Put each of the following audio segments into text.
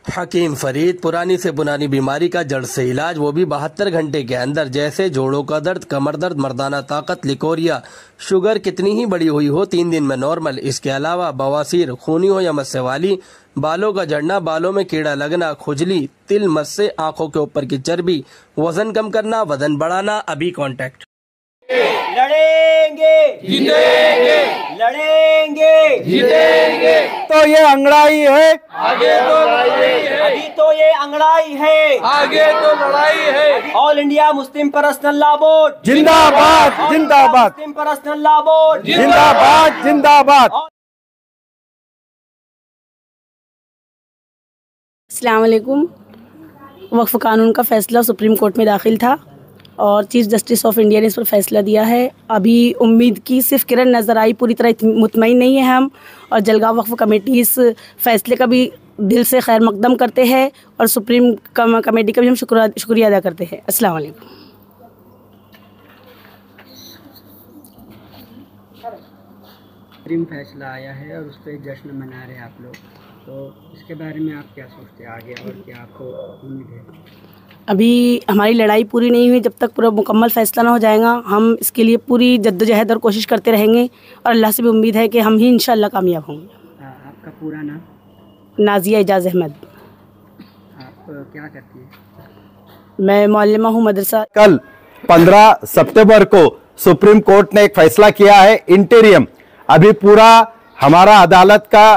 हकीम फरीद, पुरानी से पुरानी बीमारी का जड़ से इलाज, वो भी 72 घंटे के अंदर। जैसे जोड़ों का दर्द, कमर दर्द, मर्दाना ताकत, लिकोरिया, शुगर कितनी ही बड़ी हुई हो 3 दिन में नॉर्मल। इसके अलावा बवासीर, खूनी हो या मस्से वाली, बालों का झड़ना, बालों में कीड़ा लगना, खुजली, तिल, मस्से, आंखों के ऊपर की चर्बी, वजन कम करना, वजन बढ़ाना। अभी कांटेक्ट। लड़ेंगे जीतेंगे, लड़ेंगे जीतेंगे। तो ये अंगड़ाई है, आगे तो लड़ाई है, अभी तो ये अंगड़ाई है, आगे तो लड़ाई है। All India Muslim personal law board जिंदाबाद जिंदाबाद, मुस्लिम पर्सनल लॉ बोर्ड जिंदाबाद जिंदाबाद। अस्सलाम वालेकुम। वक्फ कानून का फैसला सुप्रीम कोर्ट में दाखिल था और चीफ जस्टिस ऑफ इंडिया ने इस पर फैसला दिया है। अभी उम्मीद की सिर्फ किरण नज़र आई, पूरी तरह मुतमईन नहीं है हम। और जलगांव वक्फ कमेटी इस फैसले का भी दिल से खैर मकदम करते हैं और सुप्रीम कमेटी का भी हम शुक्रिया अदा करते हैं। अस्सलाम वालेकुम। फैसला आया है और उस पर जश्न मना रहे हैं आप लोग, तो इसके बारे में आप क्या सोचते हैं आगे और क्या आपको उम्मीद है? अभी हमारी लड़ाई पूरी नहीं हुई, जब तक पूरा मुकम्मल फ़ैसला ना हो जाएगा हम इसके लिए पूरी जद्दोजहद और कोशिश करते रहेंगे और अल्लाह से भी उम्मीद है कि हम ही इंशाअल्लाह कामयाब होंगे। आपका पूरा नाम? नाजिया एजाज अहमद। आप क्या करती हैं? मैं मौलमा हूँ मदरसा। कल 15 सितंबर को सुप्रीम कोर्ट ने एक फैसला किया है इंटीरियम। अभी पूरा हमारा अदालत का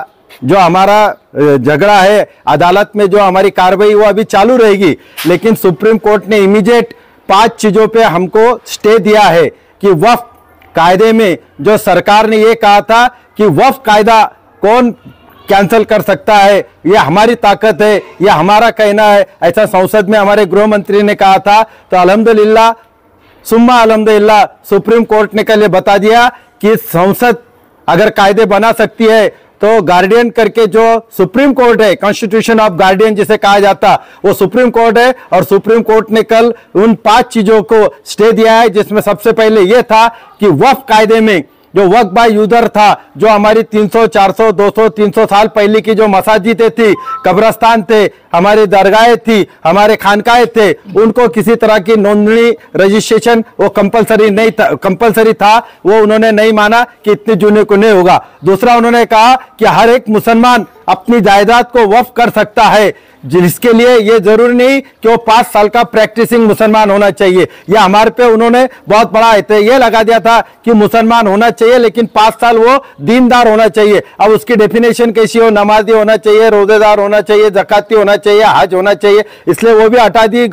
जो हमारा झगड़ा है, अदालत में जो हमारी कार्रवाई वो अभी चालू रहेगी, लेकिन सुप्रीम कोर्ट ने इमीडिएट 5 चीजों पे हमको स्टे दिया है कि वक्फ कायदे में जो सरकार ने ये कहा था कि वक्फ कायदा कौन कैंसिल कर सकता है, ये हमारी ताकत है, ये हमारा कहना है, ऐसा संसद में हमारे गृह मंत्री ने कहा था। तो अल्हम्दुलिल्लाह सुम्मा अल्हम्दुलिल्लाह सुप्रीम कोर्ट ने कल ये बता दिया कि संसद अगर कायदे बना सकती है तो गार्डियन करके जो सुप्रीम कोर्ट है, कॉन्स्टिट्यूशन ऑफ गार्डियन जिसे कहा जाता, वो सुप्रीम कोर्ट है। और सुप्रीम कोर्ट ने कल उन 5 चीजों को स्टे दिया है, जिसमें सबसे पहले यह था कि वक्फ कायदे में जो वक्फ बाय यूजर था, जो हमारी 300, 400, 200, 300 साल पहले की जो मसाजिदें थी, कब्रस्तान थे, हमारी दरगाहें थी, हमारे खानकाहें थे, उनको किसी तरह की नोंदणी रजिस्ट्रेशन वो कंपलसरी नहीं था, कंपलसरी था, वो उन्होंने नहीं माना कि इतने जूने को नहीं होगा। दूसरा उन्होंने कहा कि हर एक मुसलमान अपनी जायदाद को वक्फ कर सकता है, जिसके लिए ये जरूरी नहीं कि वो 5 साल का प्रैक्टिसिंग मुसलमान होना चाहिए। ये हमारे पे उन्होंने बहुत बड़ा ये लगा दिया था कि मुसलमान होना चाहिए लेकिन 5 साल वो दीनदार होना चाहिए। अब उसकी डेफिनेशन कैसी हो? नमाजी होना चाहिए, रोजेदार होना चाहिए, जकाती होना चाहिए, हज होना चाहिए, इसलिए वो भी हटा दी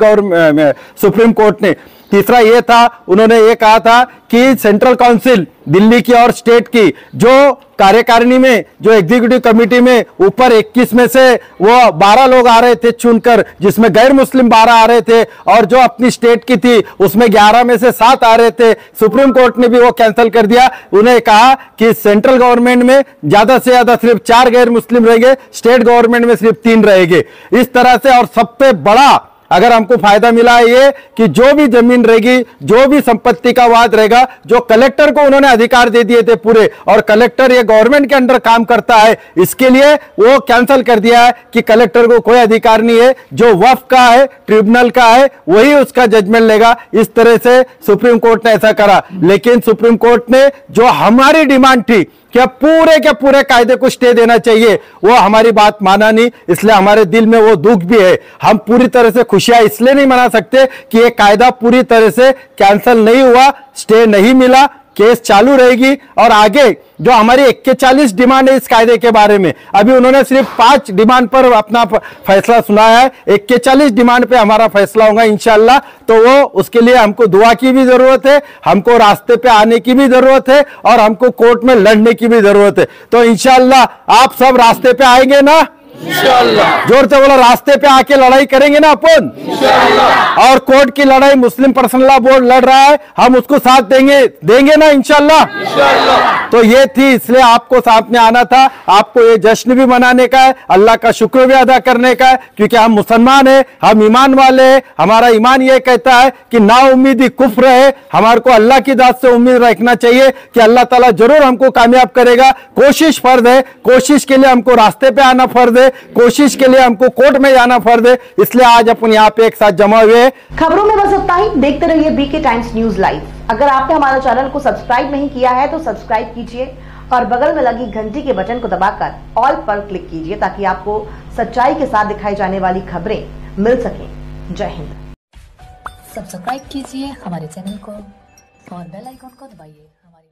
सुप्रीम कोर्ट ने। तीसरा ये था, उन्होंने ये कहा था कि सेंट्रल काउंसिल दिल्ली की और स्टेट की जो कार्यकारिणी में, जो एग्जीक्यूटिव कमेटी में ऊपर 21 में से वो 12 लोग आ रहे थे चुनकर, जिसमें गैर मुस्लिम 12 आ रहे थे, और जो अपनी स्टेट की थी उसमें 11 में से 7 आ रहे थे। सुप्रीम कोर्ट ने भी वो कैंसिल कर दिया। उन्हें कहा कि सेंट्रल गवर्नमेंट में ज्यादा से ज्यादा सिर्फ 4 गैर मुस्लिम रहेंगे, स्टेट गवर्नमेंट में सिर्फ 3 रहेंगे। इस तरह से, और सबसे बड़ा अगर हमको फायदा मिला है ये कि जो भी जमीन रहेगी, जो भी संपत्ति का वाद रहेगा, जो कलेक्टर को उन्होंने अधिकार दे दिए थे पूरे, और कलेक्टर ये गवर्नमेंट के अंडर काम करता है, इसके लिए वो कैंसिल कर दिया है कि कलेक्टर को कोई अधिकार नहीं है। जो वक्फ का है, ट्रिब्यूनल का है, वही उसका जजमेंट लेगा। इस तरह से सुप्रीम कोर्ट ने ऐसा करा। लेकिन सुप्रीम कोर्ट ने जो हमारी डिमांड थी क्या पूरे के पूरे कायदे को स्टे देना चाहिए, वो हमारी बात माना नहीं, इसलिए हमारे दिल में वो दुख भी है। हम पूरी तरह से खुशियां इसलिए नहीं मना सकते कि ये कायदा पूरी तरह से कैंसिल नहीं हुआ, स्टे नहीं मिला, केस चालू रहेगी। और आगे जो हमारी 41 डिमांड है इस कायदे के बारे में, अभी उन्होंने सिर्फ 5 डिमांड पर अपना फैसला सुनाया है, 41 डिमांड पे हमारा फैसला होगा इंशाअल्लाह। तो वो उसके लिए हमको दुआ की भी जरूरत है, हमको रास्ते पे आने की भी जरूरत है, और हमको कोर्ट में लड़ने की भी जरूरत है। तो इंशाअल्लाह आप सब रास्ते पे आएंगे ना? इंशाअल्लाह। जोर से बोलो, रास्ते पे आके लड़ाई करेंगे ना अपन? इंशाअल्लाह। और कोर्ट की लड़ाई मुस्लिम पर्सनल लॉ बोर्ड लड़ रहा है, हम उसको साथ देंगे ना इंशाअल्लाह? इंशाअल्लाह। तो ये थी, इसलिए आपको साथ में आना था, आपको ये जश्न भी मनाने का है, अल्लाह का शुक्र भी अदा करने का है, क्योंकि हम मुसलमान हैं, हम ईमान वाले हैं। हमारा ईमान ये कहता है कि ना उम्मीदी कुफ्र है, हमारे को अल्लाह की जात से उम्मीद रखना चाहिए कि अल्लाह ताला जरूर हमको कामयाब करेगा। कोशिश फर्ज है, कोशिश के लिए हमको रास्ते पे आना फर्ज है, कोशिश के लिए हमको कोर्ट में जाना फर्ज है, इसलिए आज अपन यहाँ पे एक साथ जमा हुए। खबरों में बस इतना ही। देखते रहिए बीके टाइम्स न्यूज लाइव। अगर आपने हमारे चैनल को सब्सक्राइब नहीं किया है तो सब्सक्राइब कीजिए और बगल में लगी घंटी के बटन को दबाकर ऑल पर क्लिक कीजिए ताकि आपको सच्चाई के साथ दिखाई जाने वाली खबरें मिल सके। जय हिंद। सब्सक्राइब कीजिए हमारे चैनल को और बेल आइकॉन को दबाइए हमारे